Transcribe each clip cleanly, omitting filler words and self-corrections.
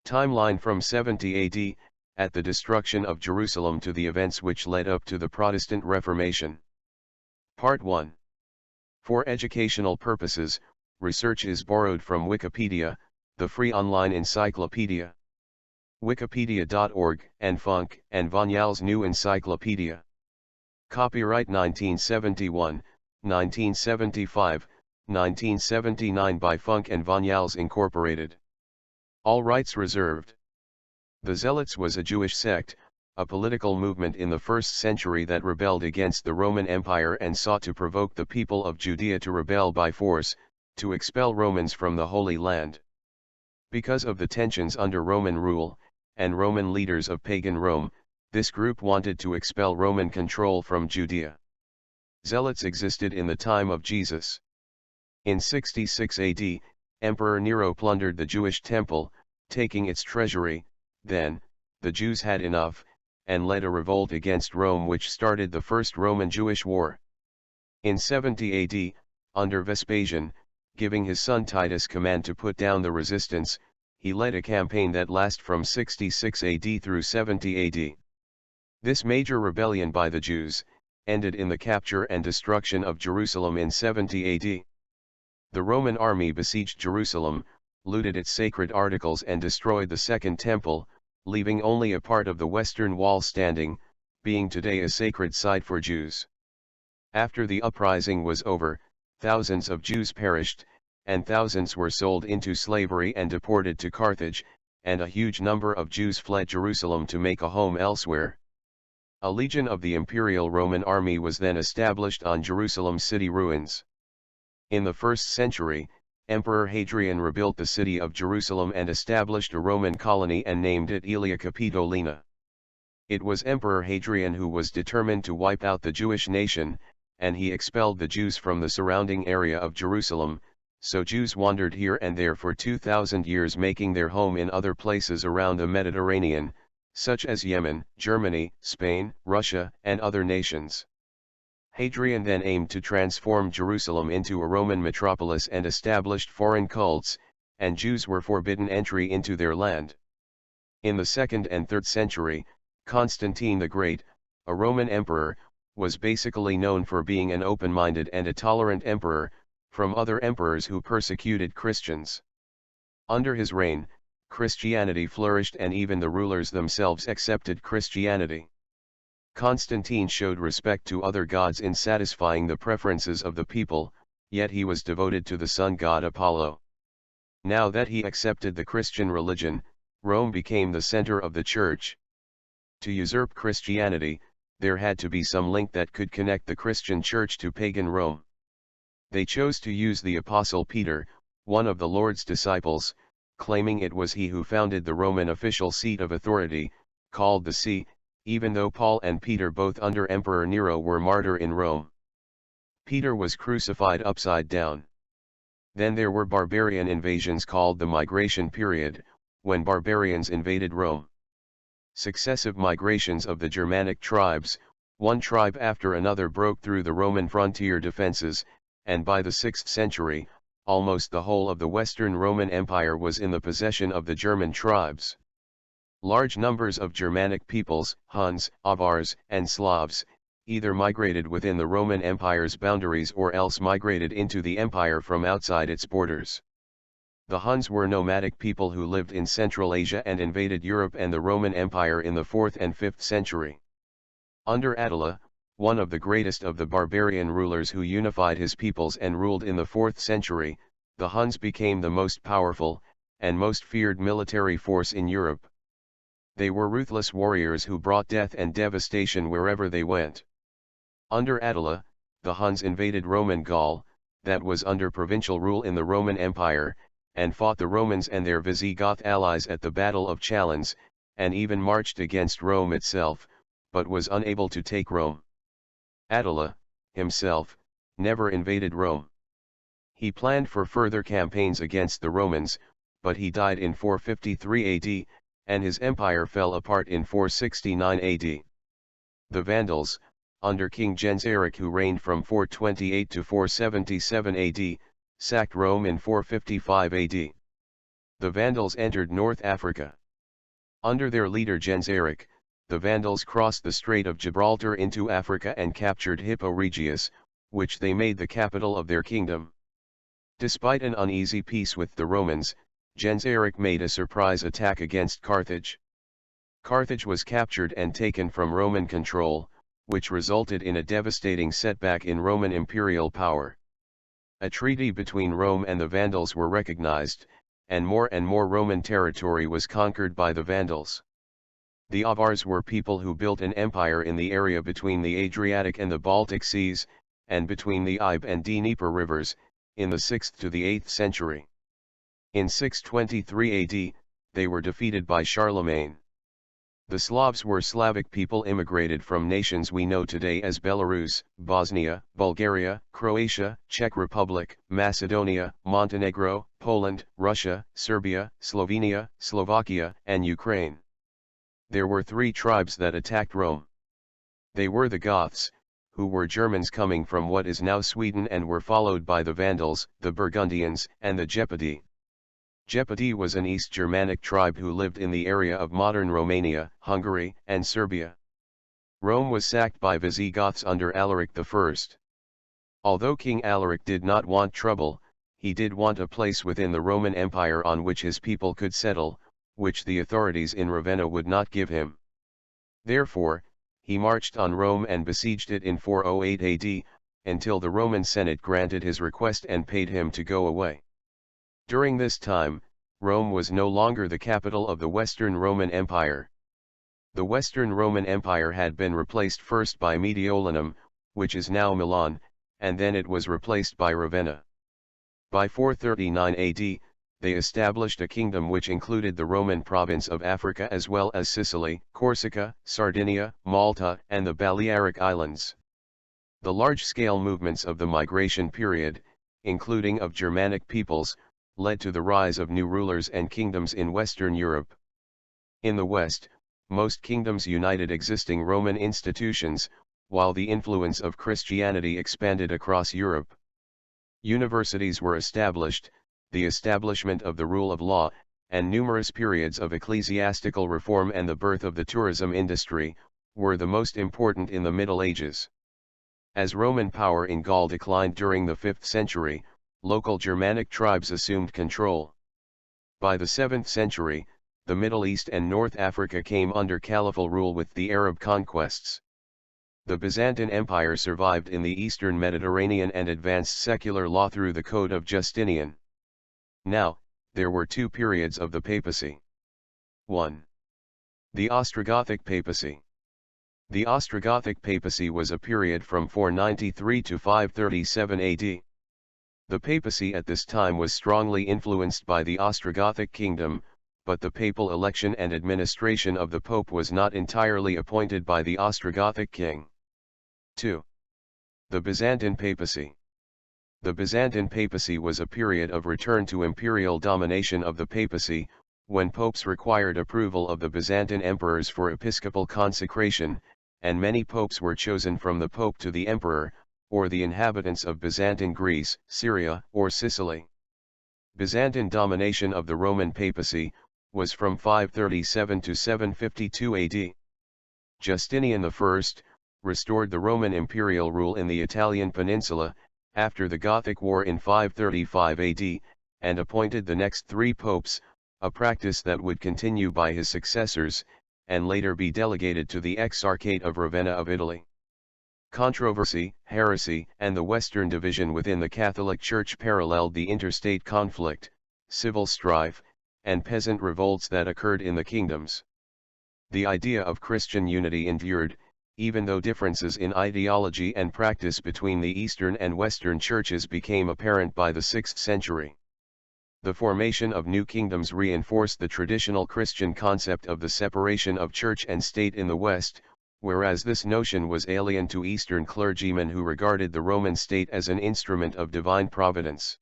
Timeline from 70 AD, at the destruction of Jerusalem to the events which led up to the Protestant Reformation. Part 1. For educational purposes, research is borrowed from Wikipedia, the free online encyclopedia. Wikipedia.org, and Funk and Vanyal's New Encyclopedia. Copyright 1971, 1975, 1979 by Funk and Vanyals Incorporated. All rights reserved. The Zealots was a Jewish sect, a political movement in the 1st century that rebelled against the Roman Empire and sought to provoke the people of Judea to rebel by force, to expel Romans from the Holy Land. Because of the tensions under Roman rule, and Roman leaders of pagan Rome, this group wanted to expel Roman control from Judea. Zealots existed in the time of Jesus. In 66 AD, Emperor Nero plundered the Jewish temple, taking its treasury. Then, the Jews had enough, and led a revolt against Rome which started the First Roman-Jewish War. In 70 AD, under Vespasian, giving his son Titus command to put down the resistance, he led a campaign that lasted from 66 AD through 70 AD. This major rebellion by the Jews, ended in the capture and destruction of Jerusalem in 70 AD. The Roman army besieged Jerusalem, looted its sacred articles and destroyed the Second Temple, leaving only a part of the western wall standing, being today a sacred site for Jews. After the uprising was over, thousands of Jews perished, and thousands were sold into slavery and deported to Carthage, and a huge number of Jews fled Jerusalem to make a home elsewhere. A legion of the Imperial Roman army was then established on Jerusalem's city ruins. In the 1st century, Emperor Hadrian rebuilt the city of Jerusalem and established a Roman colony and named it Aelia Capitolina. It was Emperor Hadrian who was determined to wipe out the Jewish nation, and he expelled the Jews from the surrounding area of Jerusalem, so Jews wandered here and there for 2,000 years, making their home in other places around the Mediterranean, such as Yemen, Germany, Spain, Russia, and other nations. Hadrian then aimed to transform Jerusalem into a Roman metropolis and established foreign cults, and Jews were forbidden entry into their land. In the 2nd and 3rd century, Constantine the Great, a Roman emperor, was basically known for being an open-minded and a tolerant emperor, from other emperors who persecuted Christians. Under his reign, Christianity flourished and even the rulers themselves accepted Christianity. Constantine showed respect to other gods in satisfying the preferences of the people, yet he was devoted to the sun god Apollo. Now that he accepted the Christian religion, Rome became the center of the church. To usurp Christianity, there had to be some link that could connect the Christian church to pagan Rome. They chose to use the Apostle Peter, one of the Lord's disciples, claiming it was he who founded the Roman official seat of authority, called the See, even though Paul and Peter, both under Emperor Nero, were martyred in Rome. Peter was crucified upside down. Then there were barbarian invasions called the Migration Period, when barbarians invaded Rome. Successive migrations of the Germanic tribes, one tribe after another, broke through the Roman frontier defenses, and by the 6th century, almost the whole of the Western Roman Empire was in the possession of the German tribes. Large numbers of Germanic peoples, Huns, Avars, and Slavs, either migrated within the Roman Empire's boundaries or else migrated into the empire from outside its borders. The Huns were nomadic people who lived in Central Asia and invaded Europe and the Roman Empire in the 4th and 5th century. Under Attila, one of the greatest of the barbarian rulers who unified his peoples and ruled in the 4th century, the Huns became the most powerful, and most feared military force in Europe. They were ruthless warriors who brought death and devastation wherever they went. Under Attila, the Huns invaded Roman Gaul, that was under provincial rule in the Roman Empire, and fought the Romans and their Visigoth allies at the Battle of Chalons, and even marched against Rome itself, but was unable to take Rome. Attila, himself, never invaded Rome. He planned for further campaigns against the Romans, but he died in 453 AD, and his empire fell apart in 469 AD. The Vandals, under King Genseric, who reigned from 428 to 477 AD, sacked Rome in 455 AD. The Vandals entered North Africa. Under their leader Genseric, the Vandals crossed the Strait of Gibraltar into Africa and captured Hippo Regius, which they made the capital of their kingdom. Despite an uneasy peace with the Romans, Genseric made a surprise attack against Carthage. Carthage was captured and taken from Roman control, which resulted in a devastating setback in Roman imperial power. A treaty between Rome and the Vandals were recognized, and more Roman territory was conquered by the Vandals. The Avars were people who built an empire in the area between the Adriatic and the Baltic Seas, and between the Ibe and Dnieper rivers, in the 6th to the 8th century. In 623 AD, they were defeated by Charlemagne. The Slavs were Slavic people immigrated from nations we know today as Belarus, Bosnia, Bulgaria, Croatia, Czech Republic, Macedonia, Montenegro, Poland, Russia, Serbia, Slovenia, Slovakia, and Ukraine. There were 3 tribes that attacked Rome. They were the Goths, who were Germans coming from what is now Sweden, and were followed by the Vandals, the Burgundians, and the Gepidi. Gepidi was an East Germanic tribe who lived in the area of modern Romania, Hungary, and Serbia. Rome was sacked by Visigoths under Alaric I. Although King Alaric did not want trouble, he did want a place within the Roman Empire on which his people could settle, which the authorities in Ravenna would not give him. Therefore, he marched on Rome and besieged it in 408 AD, until the Roman Senate granted his request and paid him to go away. During this time, Rome was no longer the capital of the Western Roman Empire. The Western Roman Empire had been replaced first by Mediolanum, which is now Milan, and then it was replaced by Ravenna. By 439 AD, they established a kingdom which included the Roman province of Africa as well as Sicily, Corsica, Sardinia, Malta, and the Balearic Islands. The large-scale movements of the migration period, including of Germanic peoples, led to the rise of new rulers and kingdoms in Western Europe. In the West, most kingdoms united existing Roman institutions, while the influence of Christianity expanded across Europe. Universities were established, the establishment of the rule of law, and numerous periods of ecclesiastical reform and the birth of the tourism industry, were the most important in the Middle Ages. As Roman power in Gaul declined during the 5th century, local Germanic tribes assumed control. By the 7th century, the Middle East and North Africa came under caliphal rule with the Arab conquests. The Byzantine Empire survived in the eastern Mediterranean and advanced secular law through the Code of Justinian. Now, there were 2 periods of the papacy. 1. The Ostrogothic papacy. The Ostrogothic papacy was a period from 493 to 537 AD. The papacy at this time was strongly influenced by the Ostrogothic kingdom, but the papal election and administration of the pope was not entirely appointed by the Ostrogothic king. 2. The Byzantine papacy. The Byzantine papacy was a period of return to imperial domination of the papacy, when popes required approval of the Byzantine emperors for episcopal consecration, and many popes were chosen from the pope to the emperor, or the inhabitants of Byzantine Greece, Syria, or Sicily. Byzantine domination of the Roman papacy was from 537 to 752 AD. Justinian I restored the Roman imperial rule in the Italian peninsula, after the Gothic War in 535 AD, and appointed the next 3 popes, a practice that would continue by his successors, and later be delegated to the Exarchate of Ravenna of Italy. Controversy, heresy, and the Western division within the Catholic Church paralleled the interstate conflict, civil strife, and peasant revolts that occurred in the kingdoms. The idea of Christian unity endured, even though differences in ideology and practice between the Eastern and Western churches became apparent by the 6th century. The formation of new kingdoms reinforced the traditional Christian concept of the separation of church and state in the West, whereas this notion was alien to Eastern clergymen who regarded the Roman state as an instrument of divine providence.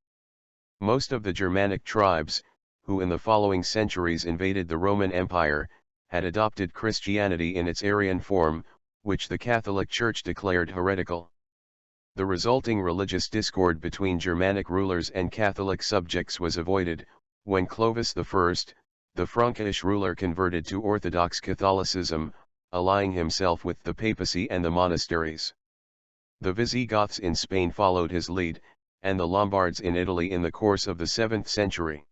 Most of the Germanic tribes, who in the following centuries invaded the Roman Empire, had adopted Christianity in its Arian form, which the Catholic Church declared heretical. The resulting religious discord between Germanic rulers and Catholic subjects was avoided, when Clovis I, the Frankish ruler converted to Orthodox Catholicism, allying himself with the papacy and the monasteries. The Visigoths in Spain followed his lead, and the Lombards in Italy in the course of the 7th century.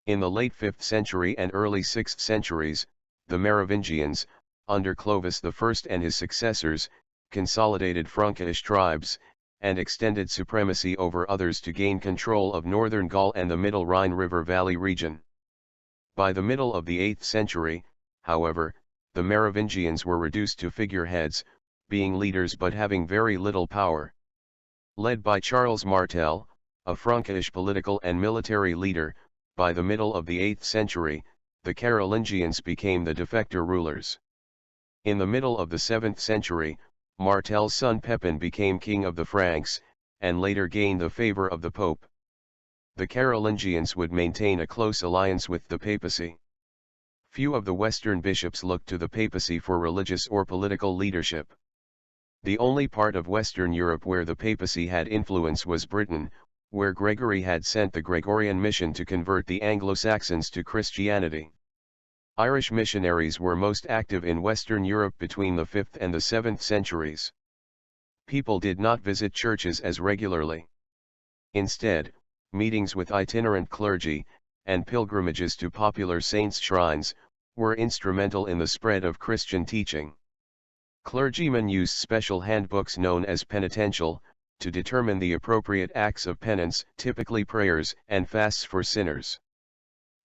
In the late 5th century and early 6th centuries, the Merovingians, under Clovis I and his successors, consolidated Frankish tribes, and extended supremacy over others to gain control of northern Gaul and the middle Rhine River Valley region. By the middle of the 8th century, however, the Merovingians were reduced to figureheads, being leaders but having very little power. Led by Charles Martel, a Frankish political and military leader, by the middle of the 8th century, the Carolingians became the de facto rulers. In the middle of the 7th century, Martel's son Pepin became king of the Franks, and later gained the favor of the Pope. The Carolingians would maintain a close alliance with the Papacy. Few of the Western bishops looked to the Papacy for religious or political leadership. The only part of Western Europe where the Papacy had influence was Britain, where Gregory had sent the Gregorian mission to convert the Anglo-Saxons to Christianity. Irish missionaries were most active in Western Europe between the 5th and the 7th centuries. People did not visit churches as regularly. Instead, meetings with itinerant clergy, and pilgrimages to popular saints' shrines, were instrumental in the spread of Christian teaching. Clergymen used special handbooks known as penitential, to determine the appropriate acts of penance, typically prayers and fasts for sinners.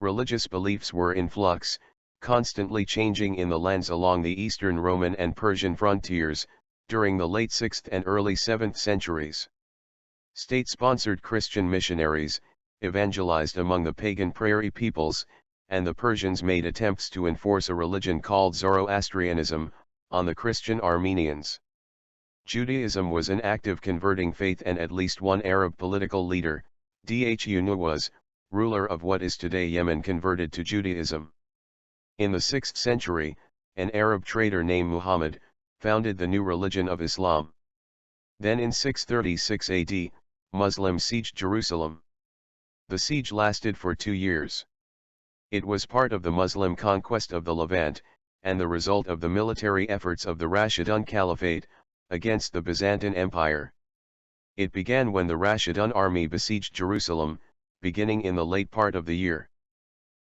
Religious beliefs were in flux, constantly changing in the lands along the Eastern Roman and Persian frontiers, during the late 6th and early 7th centuries. State-sponsored Christian missionaries evangelized among the pagan prairie peoples, and the Persians made attempts to enforce a religion called Zoroastrianism on the Christian Armenians. Judaism was an active converting faith, and at least one Arab political leader, Dhu was, ruler of what is today Yemen, converted to Judaism. In the 6th century, an Arab trader named Muhammad founded the new religion of Islam. Then in 636 AD, Muslims sieged Jerusalem. The siege lasted for 2 years. It was part of the Muslim conquest of the Levant, and the result of the military efforts of the Rashidun Caliphate against the Byzantine Empire. It began when the Rashidun army besieged Jerusalem, beginning in the late part of the year.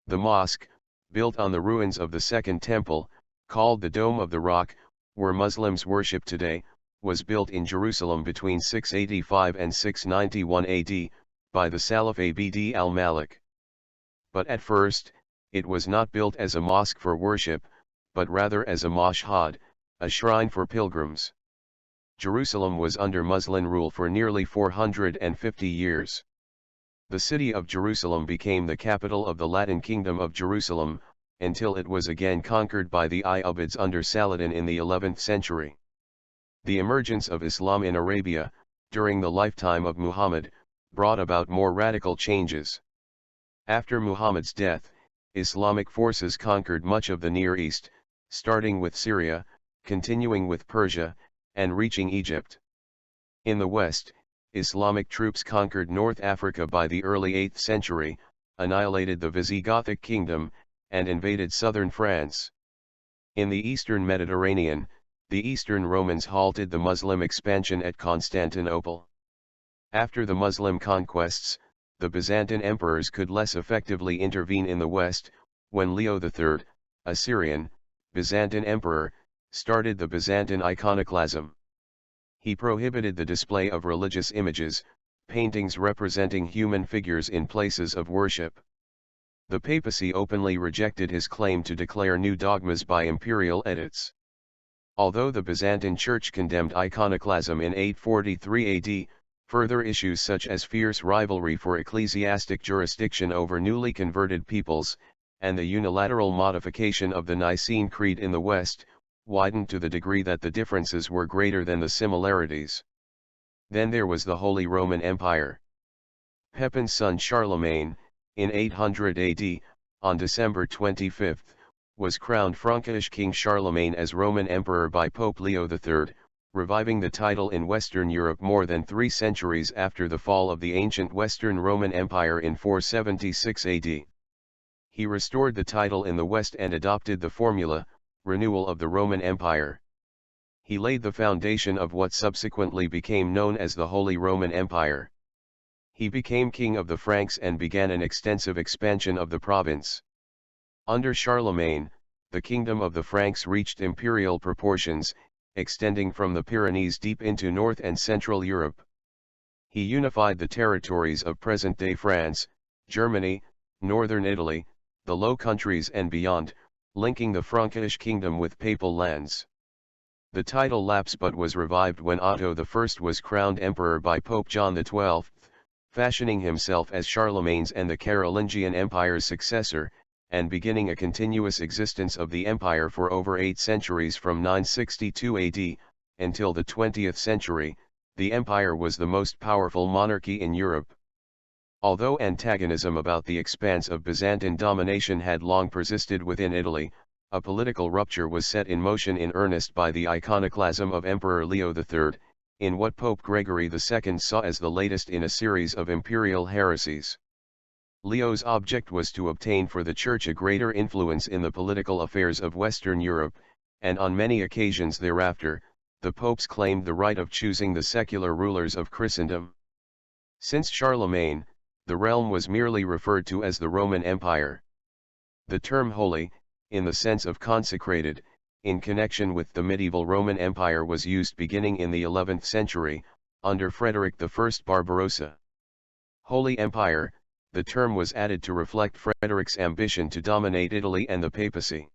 The mosque, built on the ruins of the Second Temple, called the Dome of the Rock, where Muslims worship today, was built in Jerusalem between 685 and 691 AD, by the Salaf Abd al-Malik. But at first, it was not built as a mosque for worship, but rather as a mashhad, a shrine for pilgrims. Jerusalem was under Muslim rule for nearly 450 years. The city of Jerusalem became the capital of the Latin Kingdom of Jerusalem, until it was again conquered by the Ayyubids under Saladin in the 11th century. The emergence of Islam in Arabia, during the lifetime of Muhammad, brought about more radical changes. After Muhammad's death, Islamic forces conquered much of the Near East, starting with Syria, continuing with Persia, and reaching Egypt. In the West, Islamic troops conquered North Africa by the early 8th century, annihilated the Visigothic kingdom, and invaded southern France. In the eastern Mediterranean, the Eastern Romans halted the Muslim expansion at Constantinople. After the Muslim conquests, the Byzantine emperors could less effectively intervene in the West, when Leo III, a Syrian, Byzantine emperor, started the Byzantine iconoclasm. He prohibited the display of religious images, paintings representing human figures in places of worship. The papacy openly rejected his claim to declare new dogmas by imperial edicts. Although the Byzantine Church condemned iconoclasm in 843 AD, further issues such as fierce rivalry for ecclesiastic jurisdiction over newly converted peoples, and the unilateral modification of the Nicene Creed in the West, widened to the degree that the differences were greater than the similarities. Then there was the Holy Roman Empire. Pepin's son Charlemagne, in 800 AD, on December 25, was crowned Frankish King Charlemagne as Roman Emperor by Pope Leo III, reviving the title in Western Europe more than 3 centuries after the fall of the ancient Western Roman Empire in 476 AD. He restored the title in the West and adopted the formula, renewal of the Roman Empire. He laid the foundation of what subsequently became known as the Holy Roman Empire. He became king of the Franks and began an extensive expansion of the province. Under Charlemagne, the kingdom of the Franks reached imperial proportions, extending from the Pyrenees deep into North and Central Europe. He unified the territories of present-day France, Germany, northern Italy, the Low Countries and beyond, linking the Frankish kingdom with papal lands. The title lapsed but was revived when Otto I was crowned emperor by Pope John XII, fashioning himself as Charlemagne's and the Carolingian Empire's successor, and beginning a continuous existence of the empire for over 8 centuries from 962 AD, until the 20th century. The empire was the most powerful monarchy in Europe. Although antagonism about the expanse of Byzantine domination had long persisted within Italy, a political rupture was set in motion in earnest by the iconoclasm of Emperor Leo III, in what Pope Gregory II saw as the latest in a series of imperial heresies. Leo's object was to obtain for the Church a greater influence in the political affairs of Western Europe, and on many occasions thereafter, the popes claimed the right of choosing the secular rulers of Christendom. Since Charlemagne, the realm was merely referred to as the Roman Empire. The term holy, in the sense of consecrated, in connection with the medieval Roman Empire was used beginning in the 11th century, under Frederick I Barbarossa. Holy Empire, the term was added to reflect Frederick's ambition to dominate Italy and the Papacy.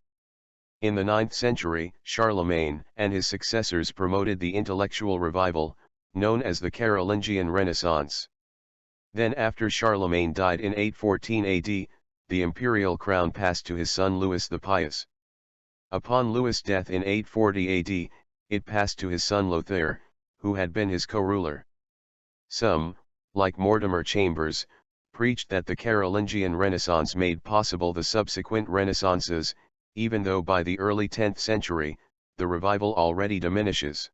In the 9th century, Charlemagne and his successors promoted the intellectual revival, known as the Carolingian Renaissance. Then after Charlemagne died in 814 AD, the imperial crown passed to his son Louis the Pious. Upon Louis' death in 840 AD, it passed to his son Lothair, who had been his co-ruler. Some, like Mortimer Chambers, preached that the Carolingian Renaissance made possible the subsequent Renaissances, even though by the early 10th century, the revival already diminishes.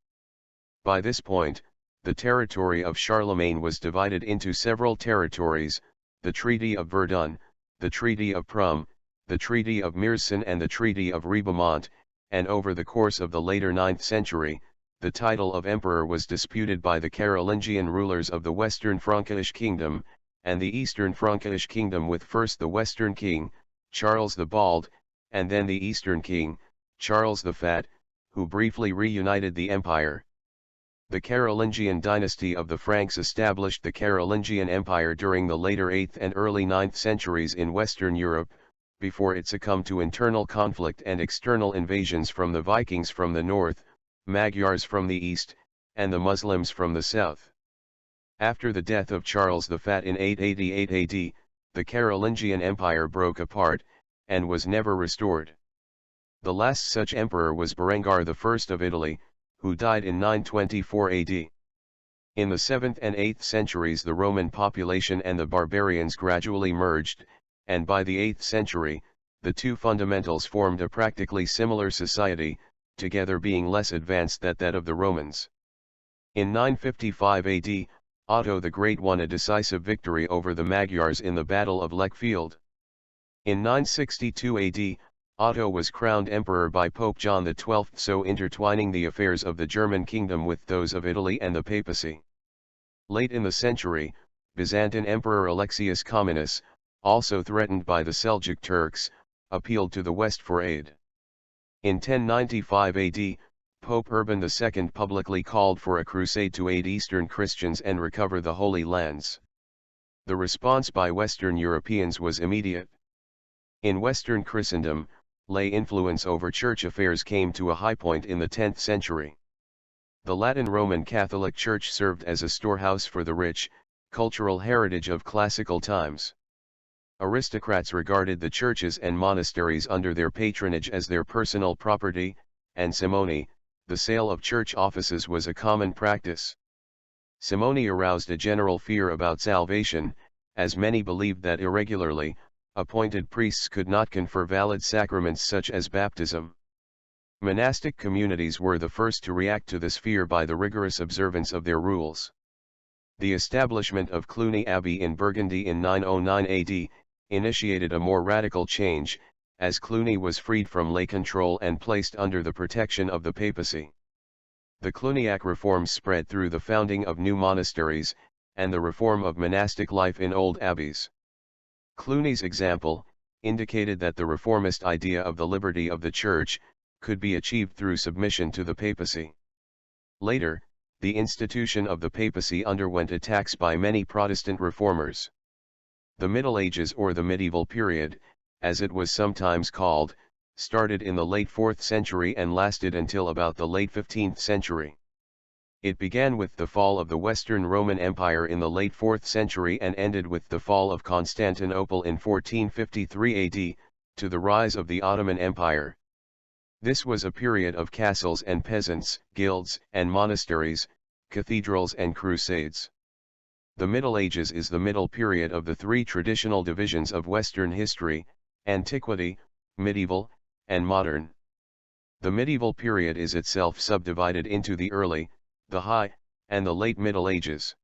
By this point, the territory of Charlemagne was divided into several territories, the Treaty of Verdun, the Treaty of Prum, the Treaty of Meersen and the Treaty of Ribemont, and over the course of the later 9th century, the title of emperor was disputed by the Carolingian rulers of the Western Frankish Kingdom, and the Eastern Frankish Kingdom with first the Western King, Charles the Bald, and then the Eastern King, Charles the Fat, who briefly reunited the empire. The Carolingian dynasty of the Franks established the Carolingian Empire during the later 8th and early 9th centuries in Western Europe, before it succumbed to internal conflict and external invasions from the Vikings from the north, Magyars from the east, and the Muslims from the south. After the death of Charles the Fat in 888 AD, the Carolingian Empire broke apart, and was never restored. The last such emperor was Berengar I of Italy, who died in 924 AD. In the 7th and 8th centuries the Roman population and the barbarians gradually merged, and by the 8th century, the two fundamentals formed a practically similar society, together being less advanced than that of the Romans. In 955 AD, Otto the Great won a decisive victory over the Magyars in the Battle of Lechfeld. In 962 AD, Otto was crowned emperor by Pope John XII, so intertwining the affairs of the German kingdom with those of Italy and the Papacy. Late in the century, Byzantine Emperor Alexius Comnenus, also threatened by the Seljuk Turks, appealed to the West for aid. In 1095 AD, Pope Urban II publicly called for a crusade to aid Eastern Christians and recover the Holy Lands. The response by Western Europeans was immediate. In Western Christendom, lay influence over church affairs came to a high point in the 10th century. The Latin Roman Catholic Church served as a storehouse for the rich, cultural heritage of classical times. Aristocrats regarded the churches and monasteries under their patronage as their personal property, and simony, the sale of church offices, was a common practice. Simony aroused a general fear about salvation, as many believed that irregularly appointed priests could not confer valid sacraments such as baptism. Monastic communities were the first to react to this fear by the rigorous observance of their rules. The establishment of Cluny Abbey in Burgundy in 909 AD, initiated a more radical change, as Cluny was freed from lay control and placed under the protection of the papacy. The Cluniac reforms spread through the founding of new monasteries, and the reform of monastic life in old abbeys. Cluny's example indicated that the reformist idea of the liberty of the Church could be achieved through submission to the papacy. Later, the institution of the papacy underwent attacks by many Protestant reformers. The Middle Ages, or the medieval period, as it was sometimes called, started in the late 4th century and lasted until about the late 15th century. It began with the fall of the Western Roman Empire in the late 4th century and ended with the fall of Constantinople in 1453 AD, to the rise of the Ottoman Empire. This was a period of castles and peasants, guilds and monasteries, cathedrals and crusades. The Middle Ages is the middle period of the three traditional divisions of Western history: antiquity, medieval, and modern. The medieval period is itself subdivided into the early, the high, and the late Middle Ages.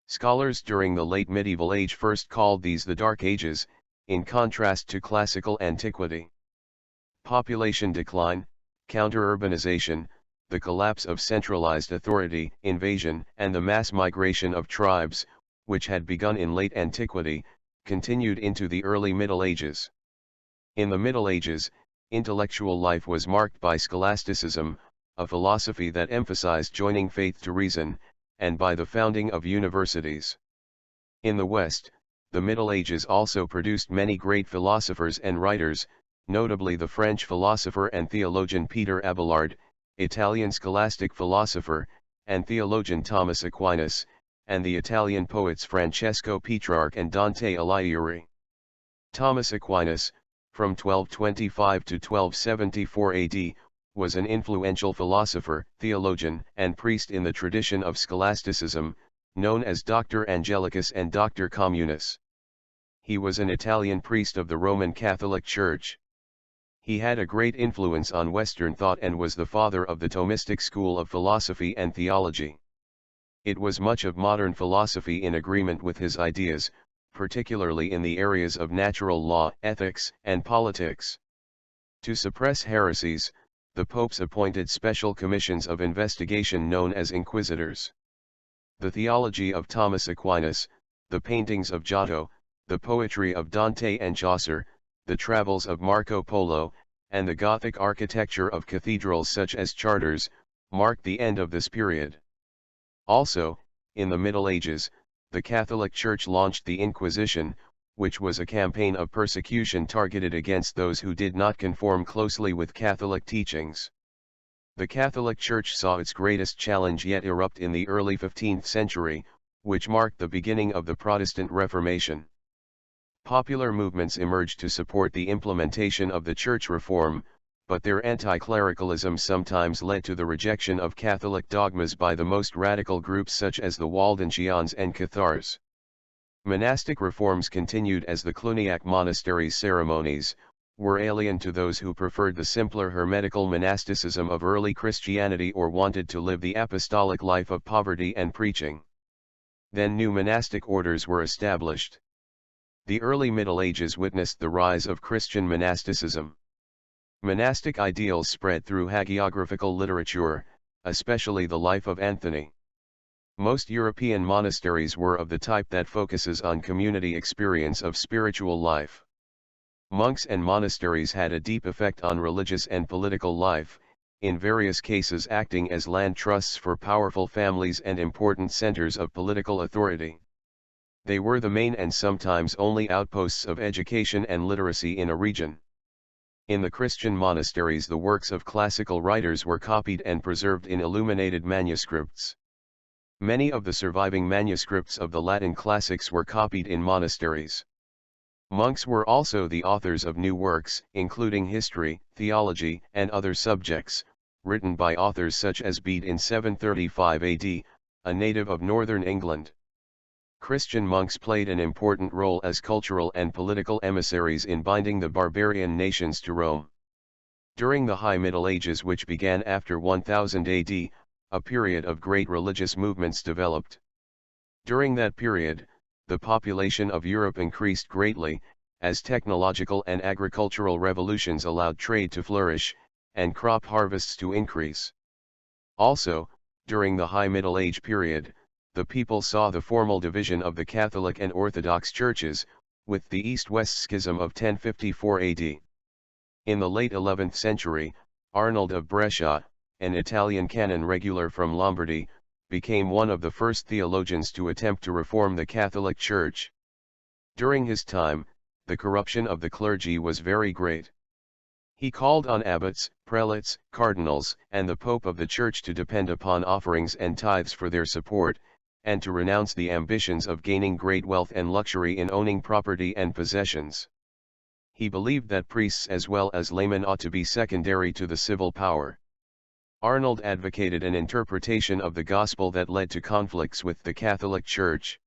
Scholars during the late medieval age first called these the Dark Ages, in contrast to classical antiquity. Population decline, counter-urbanization, the collapse of centralized authority, invasion, and the mass migration of tribes, which had begun in late antiquity, continued into the early Middle Ages. In the Middle Ages, intellectual life was marked by scholasticism, a philosophy that emphasized joining faith to reason, and by the founding of universities. In the West, the Middle Ages also produced many great philosophers and writers, notably the French philosopher and theologian Peter Abelard, Italian scholastic philosopher and theologian Thomas Aquinas, and the Italian poets Francesco Petrarch and Dante Alighieri. Thomas Aquinas, from 1225 to 1274 AD, was an influential philosopher, theologian, and priest in the tradition of scholasticism, known as Dr. Angelicus and Dr. Communis. He was an Italian priest of the Roman Catholic Church. He had a great influence on Western thought and was the father of the Thomistic school of philosophy and theology. It was much of modern philosophy in agreement with his ideas, particularly in the areas of natural law, ethics, and politics. To suppress heresies, the popes appointed special commissions of investigation known as inquisitors. The theology of Thomas Aquinas, the paintings of Giotto, the poetry of Dante and Chaucer, the travels of Marco Polo, and the Gothic architecture of cathedrals such as Chartres, marked the end of this period. Also, in the Middle Ages, the Catholic Church launched the Inquisition, which was a campaign of persecution targeted against those who did not conform closely with Catholic teachings. The Catholic Church saw its greatest challenge yet erupt in the early 15th century, which marked the beginning of the Protestant Reformation. Popular movements emerged to support the implementation of the church reform, but their anti-clericalism sometimes led to the rejection of Catholic dogmas by the most radical groups such as the Waldensians and Cathars. Monastic reforms continued as the Cluniac monasteries' ceremonies were alien to those who preferred the simpler hermetical monasticism of early Christianity or wanted to live the apostolic life of poverty and preaching. Then new monastic orders were established. The early Middle Ages witnessed the rise of Christian monasticism. Monastic ideals spread through hagiographical literature, especially the life of Anthony. Most European monasteries were of the type that focuses on community experience of spiritual life. Monks and monasteries had a deep effect on religious and political life, in various cases acting as land trusts for powerful families and important centers of political authority. They were the main and sometimes only outposts of education and literacy in a region. In the Christian monasteries, the works of classical writers were copied and preserved in illuminated manuscripts. Many of the surviving manuscripts of the Latin classics were copied in monasteries. Monks were also the authors of new works, including history, theology, and other subjects, written by authors such as Bede in 735 AD, a native of northern England. Christian monks played an important role as cultural and political emissaries in binding the barbarian nations to Rome. During the High Middle Ages, which began after 1000 AD, a period of great religious movements developed. During that period, the population of Europe increased greatly, as technological and agricultural revolutions allowed trade to flourish, and crop harvests to increase. Also, during the High Middle Age period, the people saw the formal division of the Catholic and Orthodox churches, with the East-West Schism of 1054 AD. In the late 11th century, Arnold of Brescia, an Italian canon regular from Lombardy, became one of the first theologians to attempt to reform the Catholic Church. During his time, the corruption of the clergy was very great. He called on abbots, prelates, cardinals, and the Pope of the Church to depend upon offerings and tithes for their support, and to renounce the ambitions of gaining great wealth and luxury in owning property and possessions. He believed that priests as well as laymen ought to be secondary to the civil power. Arnold advocated an interpretation of the gospel that led to conflicts with the Catholic Church.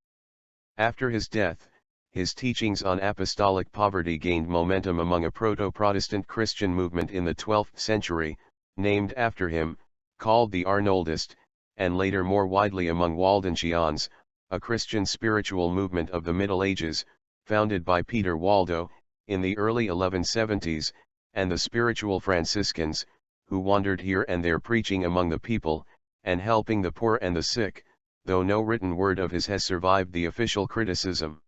After his death, his teachings on apostolic poverty gained momentum among a proto-Protestant Christian movement in the 12th century, named after him, called the Arnoldist, and later more widely among Waldensians, a Christian spiritual movement of the Middle Ages, founded by Peter Waldo, in the early 1170s, and the spiritual Franciscans, who wandered here and there preaching among the people, and helping the poor and the sick, though no written word of his has survived the official criticism.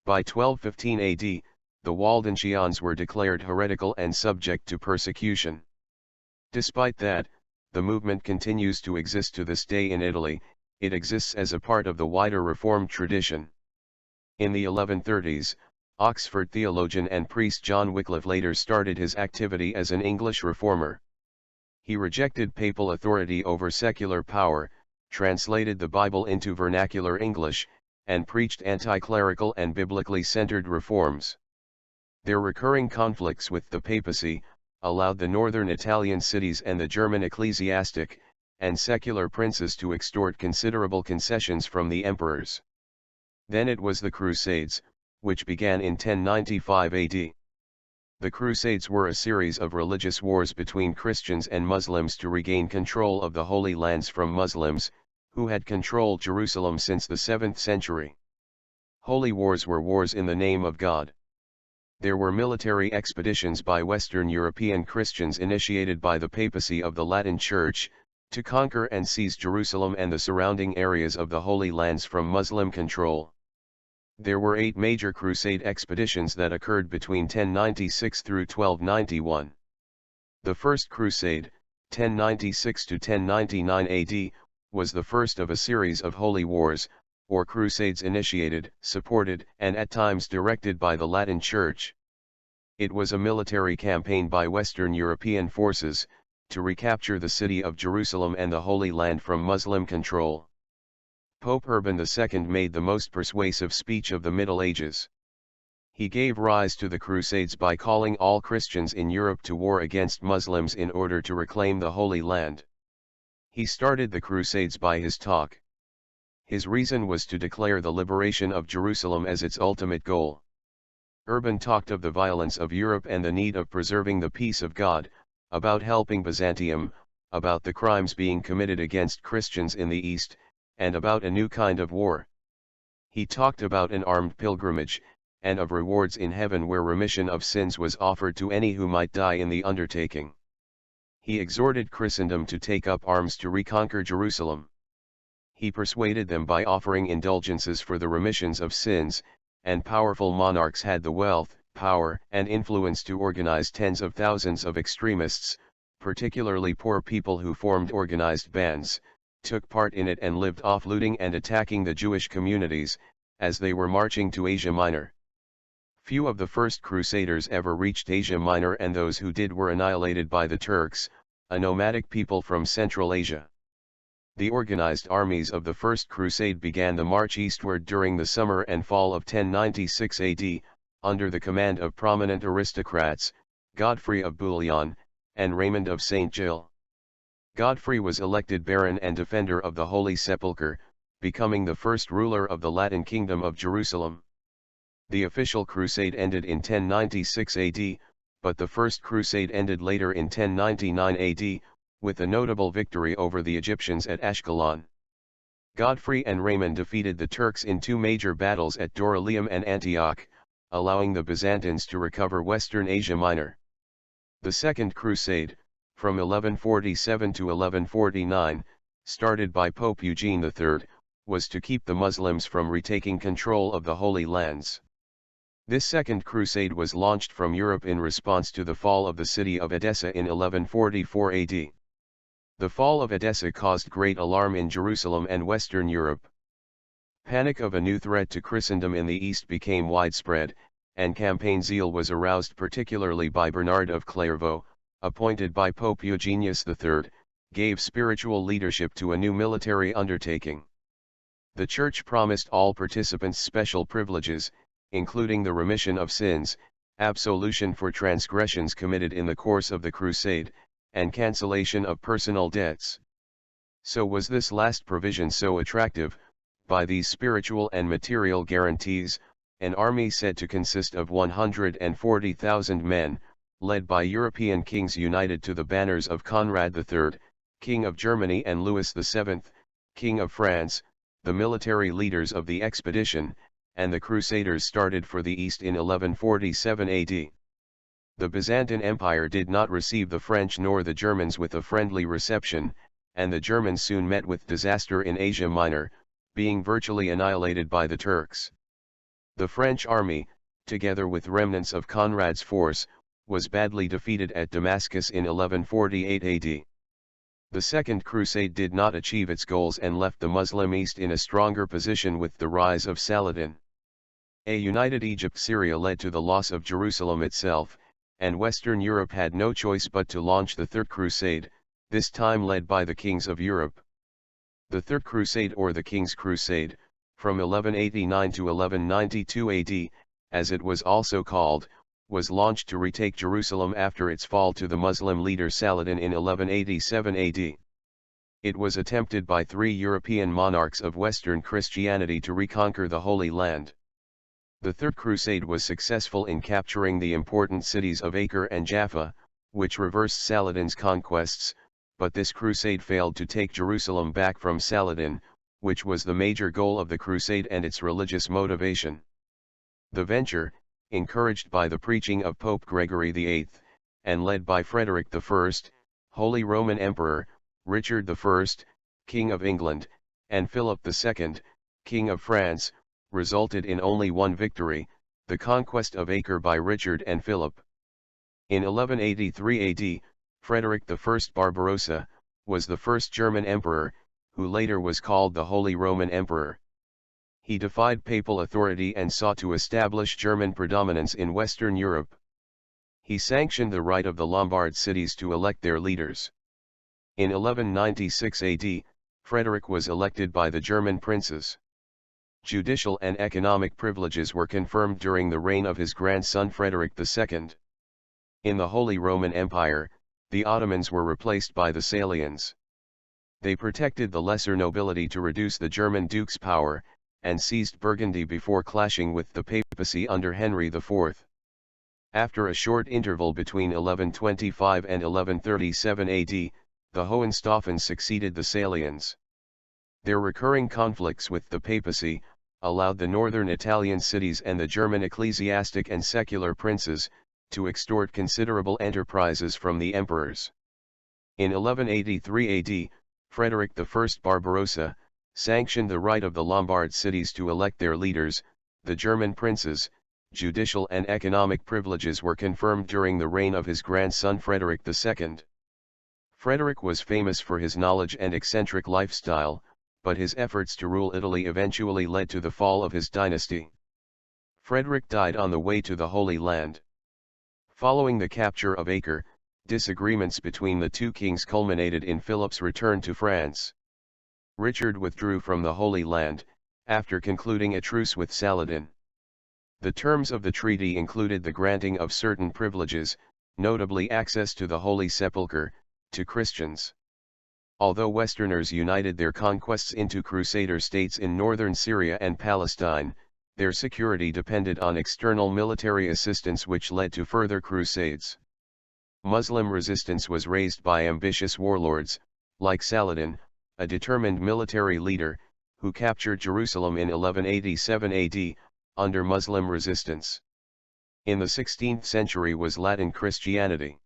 By 1215 AD, the Waldensians were declared heretical and subject to persecution. Despite that, the movement continues to exist to this day in Italy. It exists as a part of the wider Reformed tradition. In the 1130s, Oxford theologian and priest John Wycliffe later started his activity as an English reformer. He rejected papal authority over secular power, translated the Bible into vernacular English, and preached anti-clerical and biblically centered reforms. Their recurring conflicts with the Papacy allowed the northern Italian cities and the German ecclesiastic and secular princes to extort considerable concessions from the emperors. Then it was the Crusades, which began in 1095 AD. The Crusades were a series of religious wars between Christians and Muslims to regain control of the Holy Lands from Muslims, who had controlled Jerusalem since the 7th century. Holy wars were wars in the name of God. There were military expeditions by Western European Christians initiated by the Papacy of the Latin Church, to conquer and seize Jerusalem and the surrounding areas of the Holy Lands from Muslim control. There were 8 major crusade expeditions that occurred between 1096 through 1291. The First Crusade, 1096 to 1099 AD, was the first of a series of holy wars, or crusades initiated, supported, and at times directed by the Latin Church. It was a military campaign by Western European forces, to recapture the city of Jerusalem and the Holy Land from Muslim control. Pope Urban II made the most persuasive speech of the Middle Ages. He gave rise to the Crusades by calling all Christians in Europe to war against Muslims in order to reclaim the Holy Land. He started the Crusades by his talk. His reason was to declare the liberation of Jerusalem as its ultimate goal. Urban talked of the violence of Europe and the need of preserving the peace of God, about helping Byzantium, about the crimes being committed against Christians in the East, and about a new kind of war. He talked about an armed pilgrimage, and of rewards in heaven where remission of sins was offered to any who might die in the undertaking. He exhorted Christendom to take up arms to reconquer Jerusalem. He persuaded them by offering indulgences for the remissions of sins, and powerful monarchs had the wealth, power, and influence to organize tens of thousands of extremists, particularly poor people who formed organized bands, took part in it and lived off looting and attacking the Jewish communities, as they were marching to Asia Minor. Few of the first crusaders ever reached Asia Minor, and those who did were annihilated by the Turks, a nomadic people from Central Asia. The organized armies of the First Crusade began the march eastward during the summer and fall of 1096 AD, under the command of prominent aristocrats, Godfrey of Bouillon, and Raymond of St. Gilles. Godfrey was elected Baron and defender of the Holy Sepulchre, becoming the first ruler of the Latin Kingdom of Jerusalem. The official crusade ended in 1096 AD, but the First Crusade ended later in 1099 AD, with a notable victory over the Egyptians at Ashkelon. Godfrey and Raymond defeated the Turks in 2 major battles at Dorylaeum and Antioch, allowing the Byzantines to recover Western Asia Minor. The Second Crusade, from 1147 to 1149, started by Pope Eugene III, was to keep the Muslims from retaking control of the Holy Lands. This Second Crusade was launched from Europe in response to the fall of the city of Edessa in 1144 AD. The fall of Edessa caused great alarm in Jerusalem and Western Europe. Panic of a new threat to Christendom in the East became widespread, and campaign zeal was aroused particularly by Bernard of Clairvaux, appointed by Pope Eugenius III, gave spiritual leadership to a new military undertaking. The Church promised all participants special privileges, including the remission of sins, absolution for transgressions committed in the course of the crusade, and cancellation of personal debts. So was this last provision so attractive? By these spiritual and material guarantees, an army said to consist of 140,000 men, led by European kings united to the banners of Conrad III, King of Germany, and Louis VII, King of France, the military leaders of the expedition, and the Crusaders started for the East in 1147 AD. The Byzantine Empire did not receive the French nor the Germans with a friendly reception, and the Germans soon met with disaster in Asia Minor, being virtually annihilated by the Turks. The French army, together with remnants of Conrad's force, was badly defeated at Damascus in 1148 AD. The Second Crusade did not achieve its goals and left the Muslim East in a stronger position with the rise of Saladin. A united Egypt-Syria led to the loss of Jerusalem itself, and Western Europe had no choice but to launch the Third Crusade, this time led by the kings of Europe. The Third Crusade, or the King's Crusade, from 1189 to 1192 AD, as it was also called, was launched to retake Jerusalem after its fall to the Muslim leader Saladin in 1187 AD. It was attempted by 3 European monarchs of Western Christianity to reconquer the Holy Land. The Third Crusade was successful in capturing the important cities of Acre and Jaffa, which reversed Saladin's conquests, but this crusade failed to take Jerusalem back from Saladin, which was the major goal of the crusade and its religious motivation. The venture, encouraged by the preaching of Pope Gregory VIII, and led by Frederick I, Holy Roman Emperor, Richard I, King of England, and Philip II, King of France, resulted in only one victory, the conquest of Acre by Richard and Philip. In 1183 AD, Frederick I Barbarossa was the first German emperor, who later was called the Holy Roman Emperor. He defied papal authority and sought to establish German predominance in Western Europe. He sanctioned the right of the Lombard cities to elect their leaders. In 1196 AD, Frederick was elected by the German princes. Judicial and economic privileges were confirmed during the reign of his grandson Frederick II. In the Holy Roman Empire, the Ottomans were replaced by the Salians. They protected the lesser nobility to reduce the German duke's power, and seized Burgundy before clashing with the Papacy under Henry IV. After a short interval between 1125 and 1137 AD, the Hohenstaufens succeeded the Salians. Their recurring conflicts with the Papacy allowed the northern Italian cities and the German ecclesiastic and secular princes to extort considerable enterprises from the emperors. In 1183 AD, Frederick I Barbarossa sanctioned the right of the Lombard cities to elect their leaders, the German princes. Judicial and economic privileges were confirmed during the reign of his grandson Frederick II. Frederick was famous for his knowledge and eccentric lifestyle, but his efforts to rule Italy eventually led to the fall of his dynasty. Frederick died on the way to the Holy Land. Following the capture of Acre, disagreements between the two kings culminated in Philip's return to France. Richard withdrew from the Holy Land, after concluding a truce with Saladin. The terms of the treaty included the granting of certain privileges, notably access to the Holy Sepulchre, to Christians. Although Westerners united their conquests into Crusader states in northern Syria and Palestine, their security depended on external military assistance, which led to further crusades. Muslim resistance was raised by ambitious warlords, like Saladin, a determined military leader, who captured Jerusalem in 1187 AD, under Muslim resistance. in the 16th century was Latin Christianity.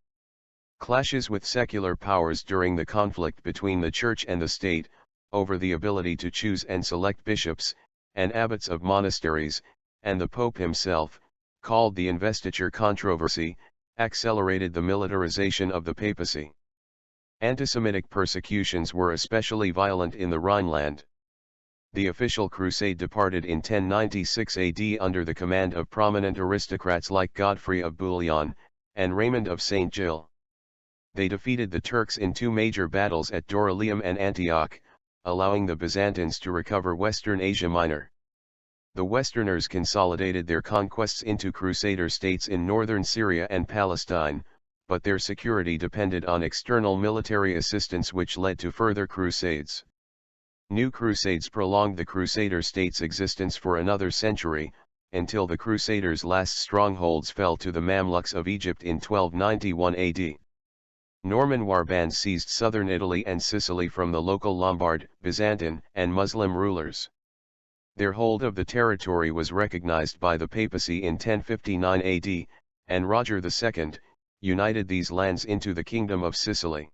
Clashes with secular powers during the conflict between the Church and the state, over the ability to choose and select bishops, and abbots of monasteries, and the Pope himself, called the investiture controversy, accelerated the militarization of the papacy. Antisemitic persecutions were especially violent in the Rhineland. The official crusade departed in 1096 AD under the command of prominent aristocrats like Godfrey of Bouillon, and Raymond of St. Gilles. They defeated the Turks in two major battles at Dorylaeum and Antioch, allowing the Byzantines to recover Western Asia Minor. The Westerners consolidated their conquests into Crusader states in northern Syria and Palestine, but their security depended on external military assistance, which led to further crusades. New crusades prolonged the Crusader states' existence for another century, until the Crusaders' last strongholds fell to the Mamluks of Egypt in 1291 AD. Norman warbands seized southern Italy and Sicily from the local Lombard, Byzantine, and Muslim rulers. Their hold of the territory was recognized by the Papacy in 1059 AD, and Roger II united these lands into the Kingdom of Sicily.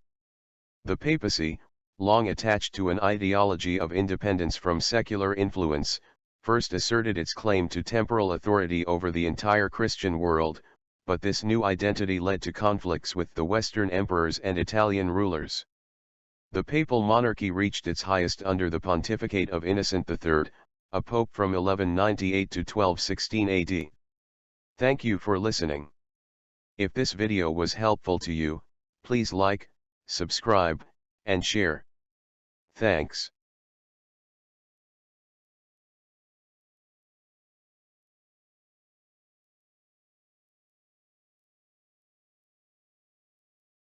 The Papacy, long attached to an ideology of independence from secular influence, first asserted its claim to temporal authority over the entire Christian world, but this new identity led to conflicts with the Western emperors and Italian rulers. The papal monarchy reached its highest under the pontificate of Innocent III, a pope from 1198 to 1216 AD. Thank you for listening. If this video was helpful to you, please like, subscribe, and share. Thanks.